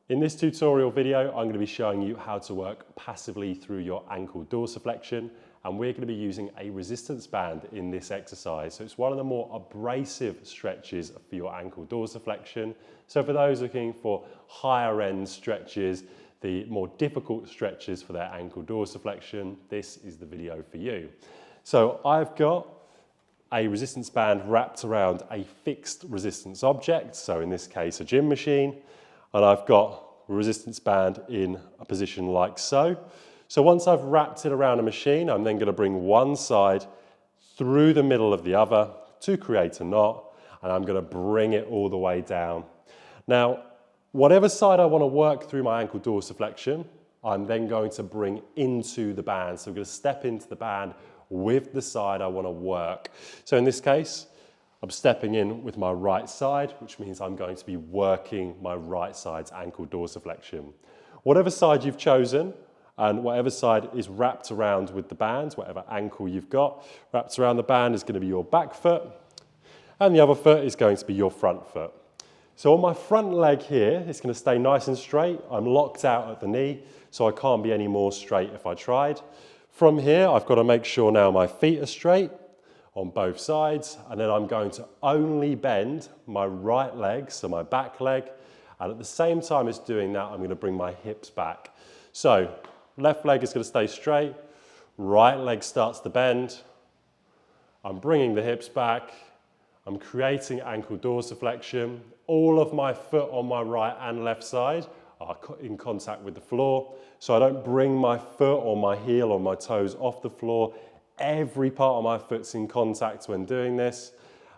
In this tutorial video, I'm going to be showing you how to work passively through your ankle dorsiflexion, and we're going to be using a resistance band in this exercise. So it's one of the more abrasive stretches for your ankle dorsiflexion. So for those looking for higher end stretches, the more difficult stretches for their ankle dorsiflexion, this is the video for you. So I've got a resistance band wrapped around a fixed resistance object, so in this case a gym machine, and I've got a resistance band in a position like so. So once I've wrapped it around a machine, I'm then going to bring one side through the middle of the other to create a knot, and I'm going to bring it all the way down. Now, whatever side I want to work through my ankle dorsiflexion, I'm then going to bring into the band. So I'm going to step into the band with the side I want to work. So in this case, I'm stepping in with my right side, which means I'm going to be working my right side's ankle dorsiflexion. Whatever side you've chosen and whatever side is wrapped around with the band, whatever ankle you've got wrapped around the band is going to be your back foot, and the other foot is going to be your front foot. So on my front leg here, it's going to stay nice and straight. I'm locked out at the knee, so I can't be any more straight if I tried. From here, I've got to make sure now my feet are straight on both sides, and then I'm going to only bend my right leg, so my back leg, and at the same time as doing that, I'm going to bring my hips back. So left leg is going to stay straight, right leg starts to bend, I'm bringing the hips back, I'm creating ankle dorsiflexion. All of my foot on my right and left side are in contact with the floor, so I don't bring my foot or my heel or my toes off the floor. Every part of my foot's in contact when doing this,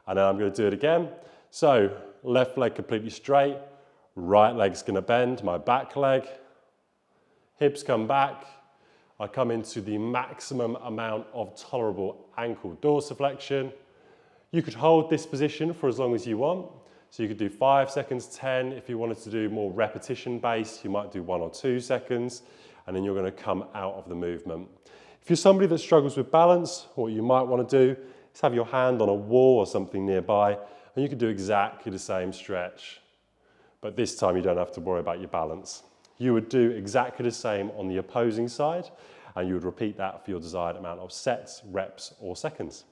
and then I'm going to do it again. So left leg completely straight, right leg's going to bend, my back leg, hips come back, I come into the maximum amount of tolerable ankle dorsiflexion. You could hold this position for as long as you want. So you could do 5 seconds, 10. If you wanted to do more repetition based, you might do 1 or 2 seconds, and then you're going to come out of the movement. If you're somebody that struggles with balance, what you might want to do is have your hand on a wall or something nearby, and you can do exactly the same stretch. But this time you don't have to worry about your balance. You would do exactly the same on the opposing side, and you would repeat that for your desired amount of sets, reps, or seconds.